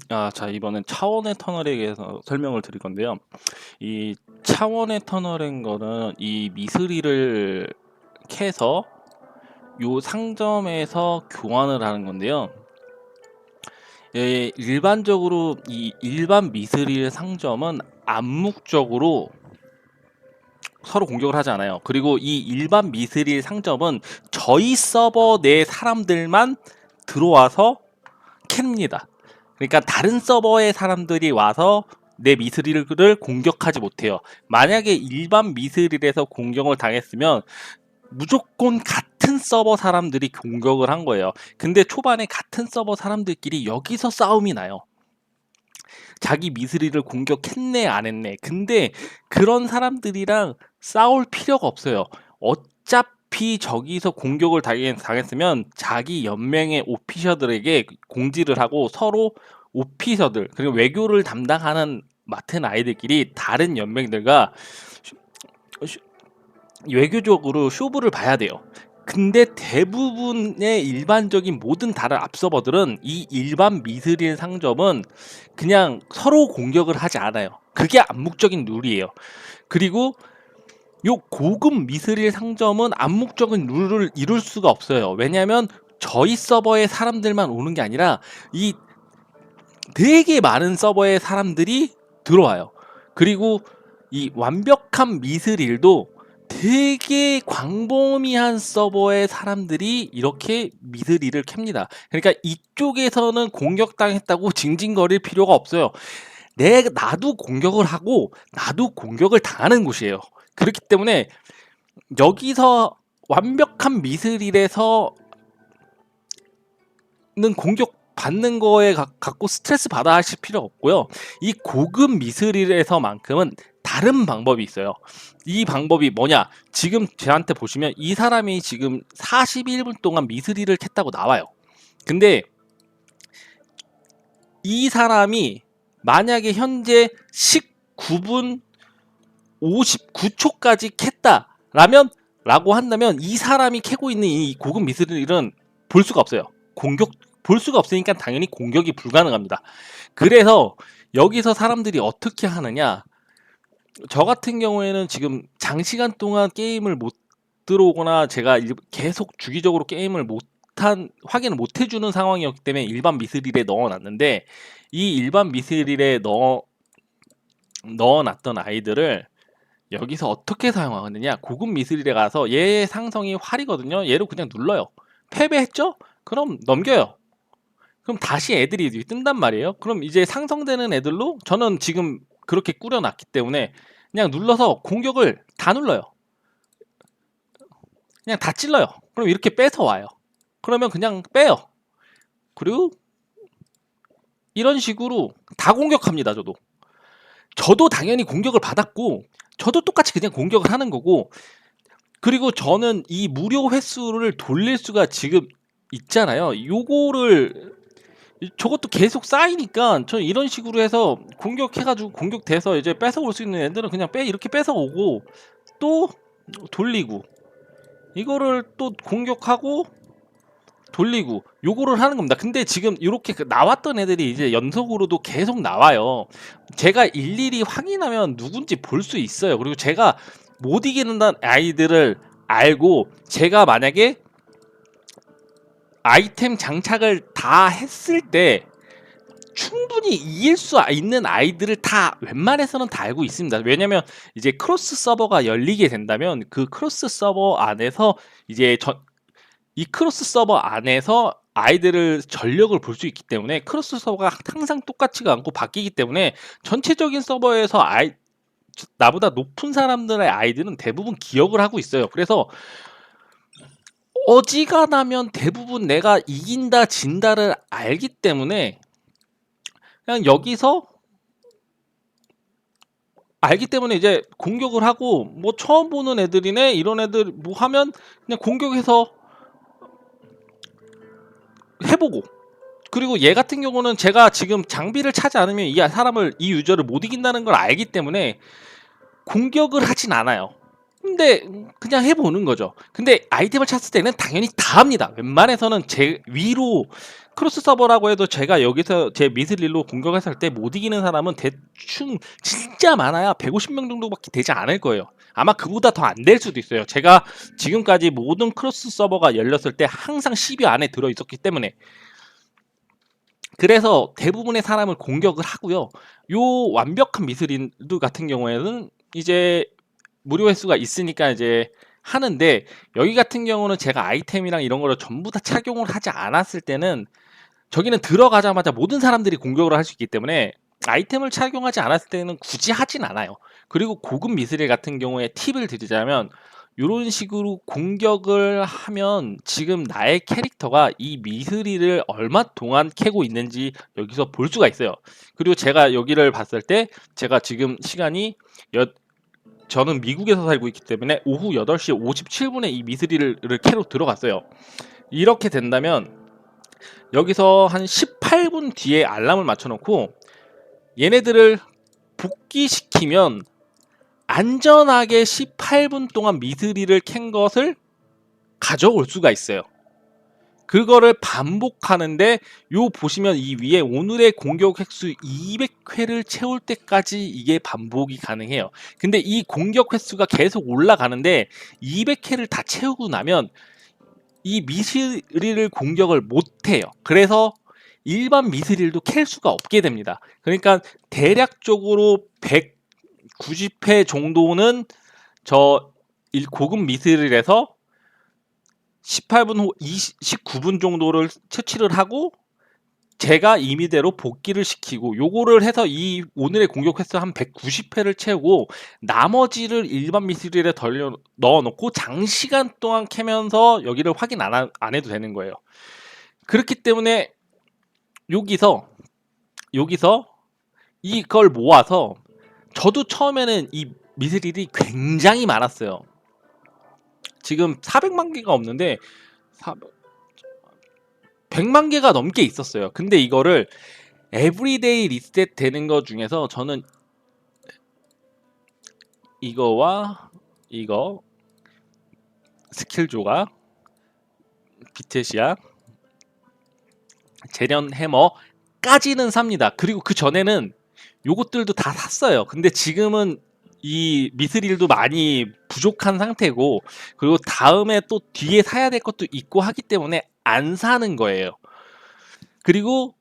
자, 이번엔 차원의 터널에 대해서 설명을 드릴 건데요. 이 차원의 터널인 거는 이 미스리를 캐서 요 상점에서 교환을 하는 건데요. 일반적으로 이 일반 미스릴 상점은 암묵적으로 서로 공격을 하지 않아요. 그리고 이 일반 미스릴 상점은 저희 서버 내 사람들만 들어와서 캡니다. 그러니까 다른 서버의 사람들이 와서 내 미스릴을 공격하지 못해요. 만약에 일반 미스릴에서 공격을 당했으면 무조건 같은 서버 사람들이 공격을 한 거예요. 근데 초반에 같은 서버 사람들끼리 여기서 싸움이 나요. 자기 미스릴을 공격했네 안 했네. 근데 그런 사람들이랑 싸울 필요가 없어요. 어차피 저기서 공격을 당했으면 자기 연맹의 오피셔들에게 공지를 하고 서로 오피셔들 그리고 외교를 담당하는 맡은 아이들끼리 다른 연맹들과 외교적으로 쇼부를 봐야 돼요. 근데 대부분의 일반적인 모든 다른 앞서버들은 이 일반 미스릴 상점은 그냥 서로 공격을 하지 않아요. 그게 암묵적인 룰이에요. 그리고 요 고급 미스릴 상점은 암묵적인 룰을 이룰 수가 없어요. 왜냐하면 저희 서버의 사람들만 오는 게 아니라 이 되게 많은 서버의 사람들이 들어와요. 그리고 이 완벽한 미스릴도 되게 광범위한 서버의 사람들이 이렇게 미스릴을 캡니다. 그러니까 이쪽에서는 공격당했다고 징징거릴 필요가 없어요. 나도 공격을 하고 나도 공격을 당하는 곳이에요. 그렇기 때문에 여기서 완벽한 미스릴에서는 공격 받는 거에 갖고 스트레스 받아 하실 필요 없고요. 이 고급 미스릴에서만큼은 다른 방법이 있어요. 이 방법이 뭐냐? 지금 저한테 보시면 이 사람이 지금 41분 동안 미스릴을 캤다고 나와요. 근데 이 사람이 만약에 현재 19분 59초까지 캤다라면 라고 한다면 이 사람이 캐고 있는 이 고급 미스릴은 볼 수가 없어요. 볼 수가 없으니까 당연히 공격이 불가능합니다. 그래서 여기서 사람들이 어떻게 하느냐? 저 같은 경우에는 지금 장시간 동안 게임을 못 들어오거나 제가 계속 주기적으로 게임을 확인을 못 해주는 상황이었기 때문에 일반 미스릴에 넣어놨는데 이 일반 미스릴에 넣어놨던 아이들을 여기서 어떻게 사용하느냐? 고급 미스릴에 가서 얘 상성이 활이거든요. 얘를 그냥 눌러요. 패배했죠? 그럼 넘겨요. 그럼 다시 애들이 뜬단 말이에요. 그럼 이제 상성되는 애들로 저는 지금 그렇게 꾸려놨기 때문에 그냥 눌러서 공격을 다 눌러요. 그냥 다 찔러요. 그럼 이렇게 빼서 와요. 그러면 그냥 빼요. 그리고 이런 식으로 다 공격합니다. 저도 당연히 공격을 받았고 저도 똑같이 그냥 공격을 하는 거고, 그리고 저는 이 무료 횟수를 돌릴 수가 지금 있잖아요. 요거를 저것도 계속 쌓이니까 저 이런 식으로 해서 공격해가지고 공격돼서 이제 뺏어올 수 있는 애들은 그냥 이렇게 뺏어오고 또 돌리고 이거를 또 공격하고 돌리고 요거를 하는 겁니다. 근데 지금 이렇게 나왔던 애들이 이제 연속으로도 계속 나와요. 제가 일일이 확인하면 누군지 볼 수 있어요. 그리고 제가 못 이기는 아이들을 알고 제가 만약에 아이템 장착을 다 했을 때 충분히 이길 수 있는 아이들을 다 웬만해서는 다 알고 있습니다. 왜냐면 이제 크로스 서버가 열리게 된다면 그 크로스 서버 안에서 이제 이 크로스 서버 안에서 아이들을 전력을 볼 수 있기 때문에 크로스 서버가 항상 똑같지가 않고 바뀌기 때문에 전체적인 서버에서 나보다 높은 사람들의 아이들은 대부분 기억을 하고 있어요. 그래서 어지간하면 대부분 내가 이긴다 진다를 알기 때문에 그냥 여기서 알기 때문에 이제 공격을 하고, 뭐 처음 보는 애들이네 이런 애들 뭐 하면 그냥 공격해서 해보고, 그리고 얘 같은 경우는 제가 지금 장비를 차지 않으면 이 유저를 못 이긴다는 걸 알기 때문에 공격을 하진 않아요. 근데 그냥 해보는 거죠. 근데 아이템을 찾을 때는 당연히 다 합니다. 웬만해서는 제 위로 크로스 서버라고 해도 제가 여기서 제 미스릴로 공격했을 때 못 이기는 사람은 대충 진짜 많아야 150명 정도밖에 되지 않을 거예요. 아마 그보다 더 안 될 수도 있어요. 제가 지금까지 모든 크로스 서버가 열렸을 때 항상 10위 안에 들어 있었기 때문에. 그래서 대부분의 사람을 공격을 하고요. 요 완벽한 미스릴드 같은 경우에는 이제 무료 횟수가 있으니까 이제 하는데, 여기 같은 경우는 제가 아이템이랑 이런 거를 전부 다 착용을 하지 않았을 때는 저기는 들어가자마자 모든 사람들이 공격을 할 수 있기 때문에 아이템을 착용하지 않았을 때는 굳이 하진 않아요. 그리고 고급 미스릴 같은 경우에 팁을 드리자면, 이런 식으로 공격을 하면 지금 나의 캐릭터가 이 미스릴을 얼마 동안 캐고 있는지 여기서 볼 수가 있어요. 그리고 제가 여기를 봤을 때 제가 지금 시간이 저는 미국에서 살고 있기 때문에 오후 8시 57분에 이 미스릴을 캐로 들어갔어요. 이렇게 된다면 여기서 한 18분 뒤에 알람을 맞춰놓고 얘네들을 복귀시키면 안전하게 18분 동안 미스릴을 캔 것을 가져올 수가 있어요. 그거를 반복하는데, 요 보시면 이 위에 오늘의 공격 횟수 200회를 채울 때까지 이게 반복이 가능해요. 근데 이 공격 횟수가 계속 올라가는데 200회를 다 채우고 나면 이 미스릴을 공격을 못해요. 그래서 일반 미스릴도 캘 수가 없게 됩니다. 그러니까 대략적으로 190회 정도는 저 고급 미스릴에서 18분 후 19분 정도를 채취를 하고 제가 임의대로 복귀를 시키고, 요거를 해서 이 오늘의 공격 횟수 한 190회를 채우고 나머지를 일반 미스릴에 넣어놓고 장시간 동안 캐면서 여기를 확인 안 해도 되는 거예요. 그렇기 때문에 여기서 이걸 모아서, 저도 처음에는 이 미스릴이 굉장히 많았어요. 지금 400만 개가 없는데 100만 개가 넘게 있었어요. 근데 이거를 에브리데이 리셋 되는 것 중에서 저는 이거와 이거 스킬 조각, 비테시아, 재련 해머까지는 삽니다. 그리고 그 전에는 요것들도 다 샀어요. 근데 지금은 이 미스릴도 많이 부족한 상태고, 그리고 다음에 또 뒤에 사야 될 것도 있고 하기 때문에 안 사는 거예요. 그리고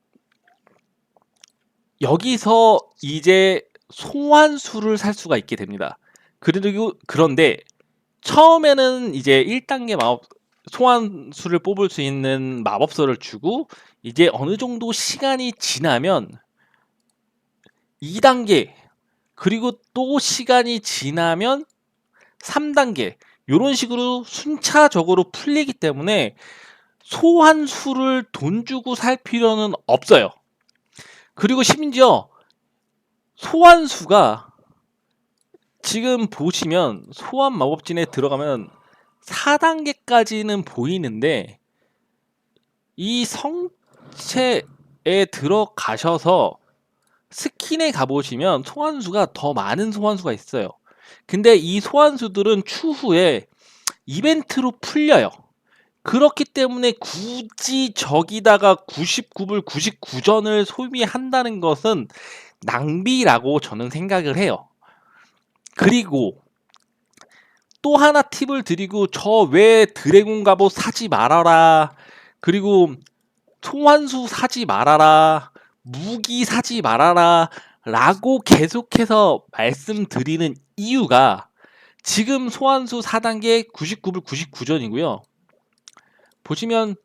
여기서 이제 소환수를 살 수가 있게 됩니다. 그런데 처음에는 이제 1단계 마법 소환수를 뽑을 수 있는 마법서를 주고, 이제 어느 정도 시간이 지나면 2단계, 그리고 또 시간이 지나면 3단계, 이런 식으로 순차적으로 풀리기 때문에 소환수를 돈 주고 살 필요는 없어요. 그리고 심지어 소환수가 지금 보시면 소환 마법진에 들어가면 4단계까지는 보이는데, 이 성체에 들어가셔서 스킨에 가보시면 소환수가 더 많은 소환수가 있어요. 근데 이 소환수들은 추후에 이벤트로 풀려요. 그렇기 때문에 굳이 저기다가 99불 99전을 소비한다는 것은 낭비라고 저는 생각을 해요. 그리고 또 하나 팁을 드리고, 저 왜 드래곤 갑옷 사지 말아라, 그리고 소환수 사지 말아라, 무기 사지 말아라 라고 계속해서 말씀드리는 이유가, 지금 소환수 4단계 99불 99전이고요. 보시면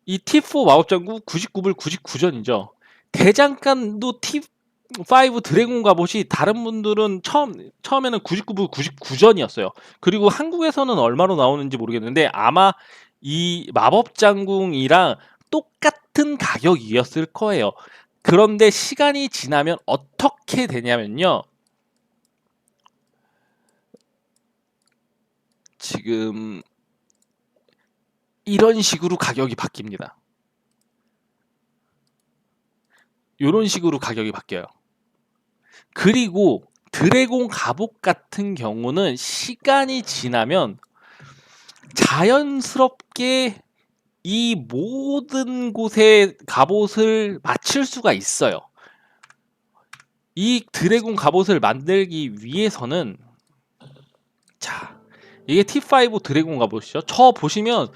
이 T4 마법장구 99불 99전이죠. 대장간도 T5 드래곤 갑옷이 다른 분들은 처음에는 99불 99전이었어요. 그리고 한국에서는 얼마로 나오는지 모르겠는데 아마 이 마법장궁이랑 똑같은 가격이었을 거예요. 그런데 시간이 지나면 어떻게 되냐면요, 지금 이런 식으로 가격이 바뀝니다. 이런 식으로 가격이 바뀌어요. 그리고 드래곤 갑옷 같은 경우는 시간이 지나면 자연스럽게 이 모든 곳에 갑옷을 맞출 수가 있어요. 이 드래곤 갑옷을 만들기 위해서는 자, 이게 T5 드래곤 갑옷이죠. 저 보시면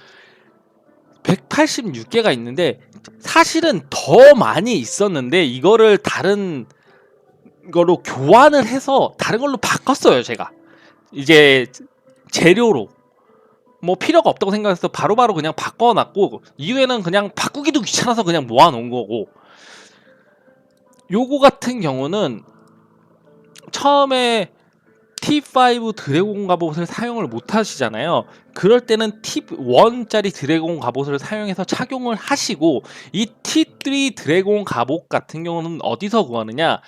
186개가 있는데 사실은 더 많이 있었는데 이거를 다른 거로 교환을 해서 다른 걸로 바꿨어요. 제가 이제 재료로 뭐 필요가 없다고 생각해서 바로바로 그냥 바꿔놨고, 이후에는 그냥 바꾸기도 귀찮아서 그냥 모아놓은 거고, 요거 같은 경우는 처음에 T5 드래곤 갑옷을 사용을 못 하시잖아요. 그럴 때는 T1짜리 드래곤 갑옷을 사용해서 착용을 하시고, 이 T3 드래곤 갑옷 같은 경우는 어디서 구하느냐,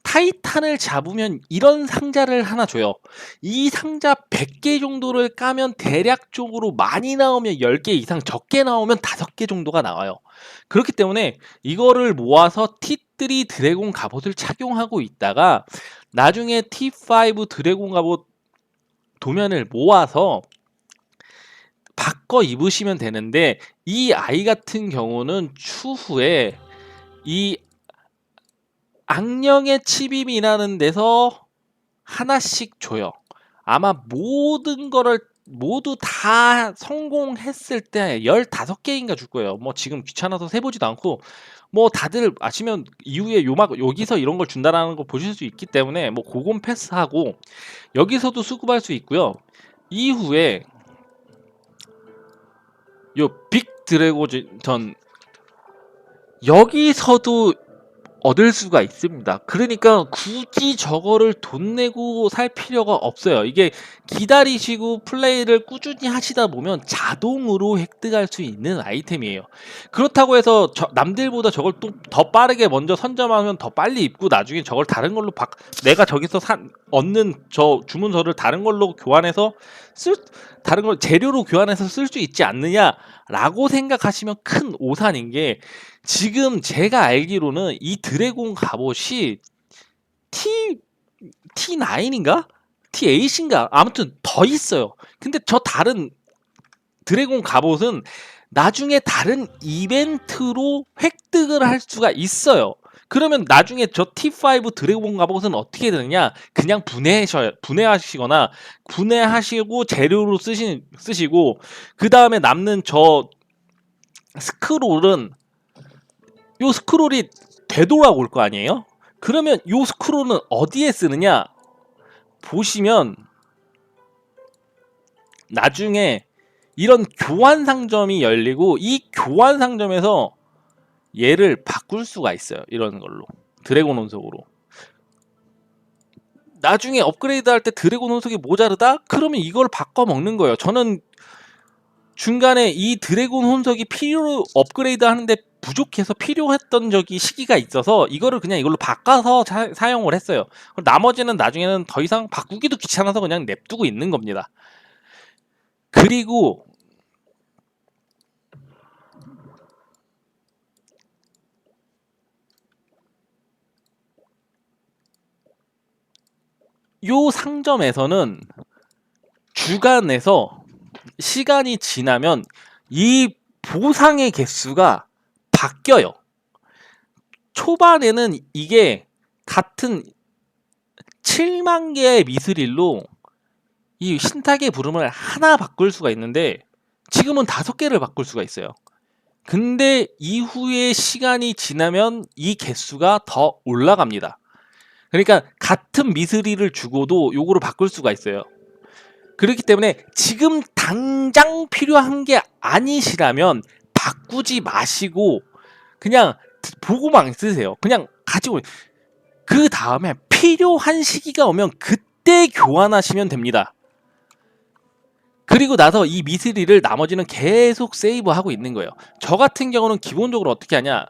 타이탄을 잡으면 이런 상자를 하나 줘요. 이 상자 100개 정도를 까면 대략적으로 많이 나오면 10개 이상, 적게 나오면 5개 정도가 나와요. 그렇기 때문에 이거를 모아서 T3 드래곤 갑옷을 착용하고 있다가 나중에 T5 드래곤 갑옷 도면을 모아서 바꿔 입으시면 되는데, 이 아이 같은 경우는 추후에 이 악령의 치빔이라는 데서 하나씩 줘요. 아마 모든 거를 모두 다 성공했을 때 15개인가 줄 거예요. 뭐 지금 귀찮아서 세보지도 않고, 뭐 다들 아시면 이후에 요막 여기서 이런 걸 준다라는 거 보실 수 있기 때문에 뭐 그건 패스하고, 여기서도 수급할 수 있고요. 이후에 요 빅 드래곤전 여기서도 얻을 수가 있습니다. 그러니까 굳이 저거를 돈 내고 살 필요가 없어요. 이게 기다리시고 플레이를 꾸준히 하시다 보면 자동으로 획득할 수 있는 아이템이에요. 그렇다고 해서 남들보다 저걸 또 더 빠르게 먼저 선점하면 더 빨리 입고 나중에 저걸 다른 걸로 내가 저기서 얻는 저 주문서를 다른 걸로 교환해서 다른 걸 재료로 교환해서 쓸 수 있지 않느냐라고 생각하시면 큰 오산인 게, 지금 제가 알기로는 이 드래곤 갑옷이 T9인가? T8인가? 아무튼 더 있어요. 근데 저 다른 드래곤 갑옷은 나중에 다른 이벤트로 획득을 할 수가 있어요. 그러면 나중에 저 T5 드래곤 갑옷은 어떻게 되느냐? 그냥 분해하시거나 분해하시고 재료로 쓰시고, 그 다음에 남는 저 스크롤은, 요 스크롤이 되돌아올 거 아니에요? 그러면 요 스크롤은 어디에 쓰느냐? 보시면 나중에 이런 교환 상점이 열리고, 이 교환 상점에서 얘를 바꿀 수가 있어요. 이런 걸로 드래곤 혼속으로. 나중에 업그레이드 할 때 드래곤 혼속이 모자르다? 그러면 이걸 바꿔 먹는 거예요. 저는 중간에 이 드래곤 혼석이 업그레이드 하는데 부족해서 필요했던 시기가 있어서 이거를 그냥 이걸로 바꿔서 사용을 했어요. 나머지는 나중에는 더 이상 바꾸기도 귀찮아서 그냥 냅두고 있는 겁니다. 그리고 요 상점에서는 주간에서 시간이 지나면 이 보상의 개수가 바뀌어요. 초반에는 이게 같은 7만 개의 미스릴로 이 신탁의 부름을 하나 바꿀 수가 있는데, 지금은 5개를 바꿀 수가 있어요. 근데 이후에 시간이 지나면 이 개수가 더 올라갑니다. 그러니까 같은 미스릴을 주고도 요거를 바꿀 수가 있어요. 그렇기 때문에 지금 당장 필요한 게 아니시라면 바꾸지 마시고 그냥 보고만 쓰세요. 그냥 가지고, 그 다음에 필요한 시기가 오면 그때 교환하시면 됩니다. 그리고 나서 이 미스릴을 나머지는 계속 세이브하고 있는 거예요. 저 같은 경우는 기본적으로 어떻게 하냐,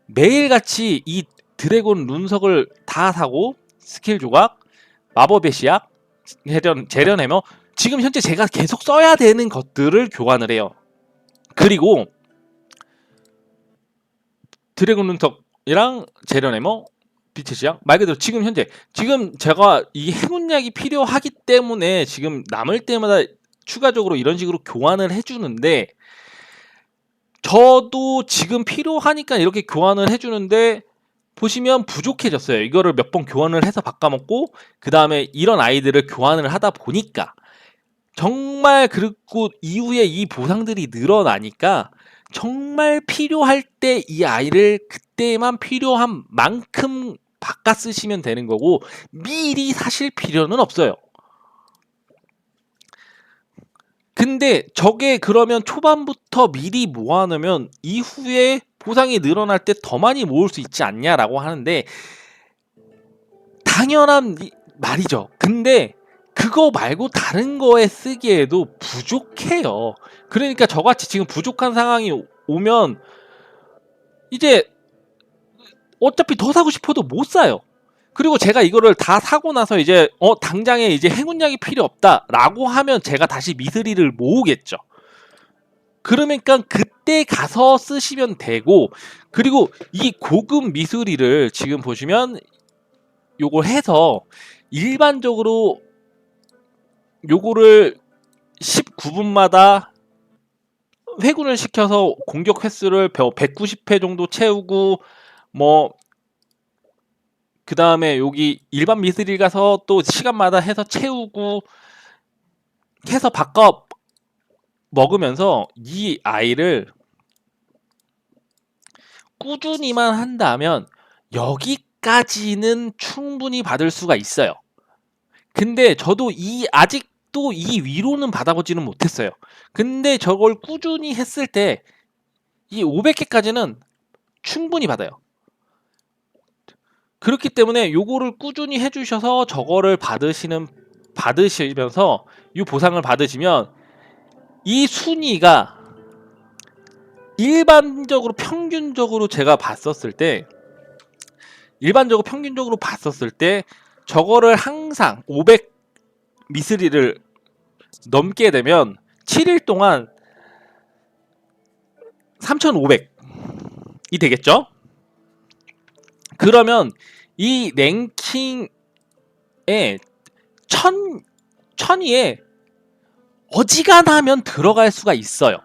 매일같이 이 드래곤 룬석을 다 사고, 스킬 조각, 마법의 씨앗, 재련 해머, 지금 현재 제가 계속 써야 되는 것들을 교환을 해요. 그리고 드래곤 룬석이랑 재련 해머, 빛의 씨앗, 말 그대로 지금 현재 제가 이 행운약이 필요하기 때문에 지금 남을 때마다 추가적으로 이런 식으로 교환을 해주는데, 저도 지금 필요하니까 이렇게 교환을 해주는데 보시면 부족해졌어요. 이거를 몇 번 교환을 해서 바꿔먹고 그 다음에 이런 아이들을 교환을 하다 보니까 정말, 그리고 이후에 이 보상들이 늘어나니까 정말 필요할 때 이 아이를 그때만 필요한 만큼 바꿔 쓰시면 되는 거고 미리 사실 필요는 없어요. 근데 저게 그러면 초반부터 미리 모아놓으면 이후에 보상이 늘어날 때 더 많이 모을 수 있지 않냐라고 하는데 당연한 말이죠. 근데 그거 말고 다른 거에 쓰기에도 부족해요. 그러니까 저같이 지금 부족한 상황이 오면 이제 어차피 더 사고 싶어도 못 사요. 그리고 제가 이거를 다 사고 나서 이제 당장에 이제 행운약이 필요 없다라고 하면 제가 다시 미스리를 모으겠죠. 그러니까 그때 가서 쓰시면 되고, 그리고 이 고급 미스리를 지금 보시면 요걸 해서 일반적으로 요거를 19분마다 회군을 시켜서 공격 횟수를 190회 정도 채우고 뭐 그 다음에 여기 일반 미스릴 가서 또 시간마다 해서 채우고 해서 바꿔 먹으면서 이 아이를 꾸준히만 한다면 여기까지는 충분히 받을 수가 있어요. 근데 저도 아직도 이 위로는 받아보지는 못했어요. 근데 저걸 꾸준히 했을 때 이 500개까지는 충분히 받아요. 그렇기 때문에 요거를 꾸준히 해주셔서 저거를 받으시면서 이 보상을 받으시면 이 순위가 일반적으로 평균적으로 제가 봤었을 때 저거를 항상 500 미스리를 넘게 되면 7일 동안 3,500이 되겠죠? 그러면 이 랭킹에 1000위에 어지간하면 들어갈 수가 있어요.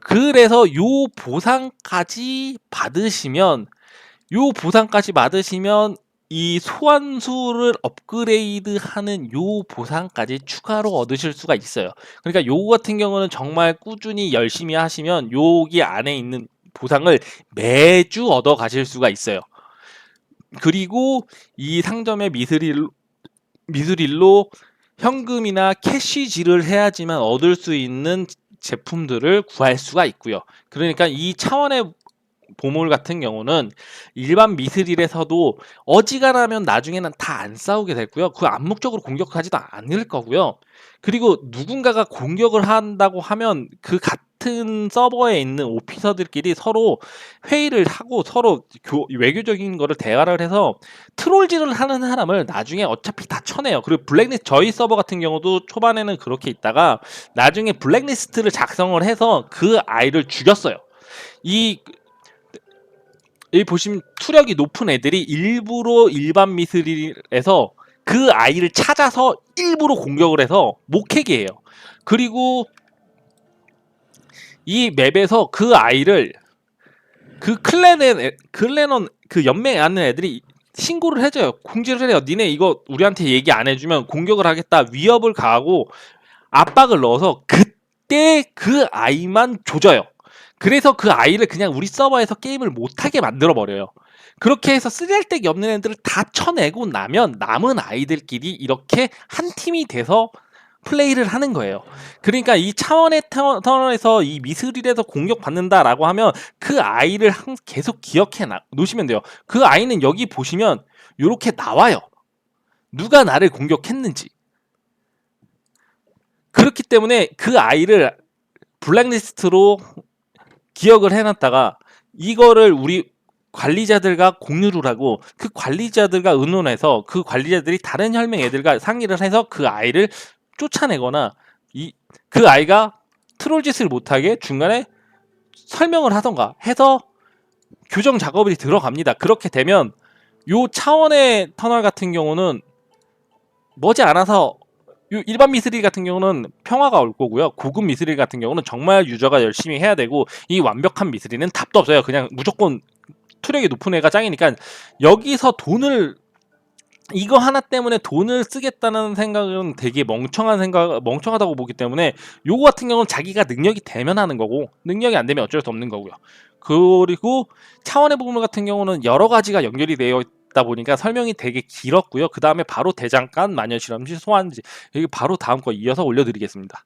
그래서 요 보상까지 받으시면 이 소환수를 업그레이드하는 요 보상까지 추가로 얻으실 수가 있어요. 그러니까 요거 같은 경우는 정말 꾸준히 열심히 하시면 여기 안에 있는 보상을 매주 얻어 가실 수가 있어요. 그리고 이 상점의 미스릴로 현금이나 캐시질을 해야지만 얻을 수 있는 제품들을 구할 수가 있고요. 그러니까 이 차원의 보물 같은 경우는 일반 미스릴에서도 어지간하면 나중에는 다 안 싸우게 되고요. 그 암묵적으로 공격하지도 않을 거고요. 그리고 누군가가 공격을 한다고 하면 그 같은 서버에 있는 오피서들끼리 서로 회의를 하고 서로 외교적인 거를 대화를 해서 트롤질을 하는 사람을 나중에 어차피 다 쳐내요. 그리고 블랙리스트, 저희 서버 같은 경우도 초반에는 그렇게 있다가 나중에 블랙리스트를 작성을 해서 그 아이를 죽였어요. 여기 보시면 투력이 높은 애들이 일부러 일반 미스릴에서 그 아이를 찾아서 일부러 공격을 해서 못 캐게 해요. 그리고 이 맵에서 그 아이를 그 클랜원 그 연맹에 있는 애들이 신고를 해줘요. 공지를 해요. 니네 이거 우리한테 얘기 안 해주면 공격을 하겠다. 위협을 가하고 압박을 넣어서 그때 그 아이만 조져요. 그래서 그 아이를 그냥 우리 서버에서 게임을 못하게 만들어버려요. 그렇게 해서 쓰잘데기 없는 애들을 다 쳐내고 나면 남은 아이들끼리 이렇게 한 팀이 돼서 플레이를 하는 거예요. 그러니까 이 차원의 터널에서 이 미스릴에서 공격받는다라고 하면 그 아이를 계속 기억해 놓으시면 돼요. 그 아이는 여기 보시면 이렇게 나와요. 누가 나를 공격했는지. 그렇기 때문에 그 아이를 블랙리스트로 기억을 해놨다가 이거를 우리 관리자들과 공유를 하고 그 관리자들과 의논해서 그 관리자들이 다른 혈맹 애들과 상의를 해서 그 아이를 쫓아내거나 그 아이가 트롤 짓을 못하게 중간에 설명을 하던가 해서 교정 작업이 들어갑니다. 그렇게 되면 요 차원의 터널 같은 경우는 머지않아서 요 일반 미스릴 같은 경우는 평화가 올 거고요. 고급 미스릴 같은 경우는 정말 유저가 열심히 해야 되고, 이 완벽한 미스릴은 답도 없어요. 그냥 무조건 투력이 높은 애가 짱이니까 여기서 돈을 이거 하나 때문에 돈을 쓰겠다는 생각은 되게 멍청하다고 보기 때문에 요거 같은 경우는 자기가 능력이 되면 하는 거고, 능력이 안 되면 어쩔 수 없는 거고요. 그리고 차원의 부분 같은 경우는 여러 가지가 연결이 되어 있다 보니까 설명이 되게 길었고요. 그 다음에 바로 대장간, 마녀실험실, 소환지, 여기 바로 다음 거 이어서 올려드리겠습니다.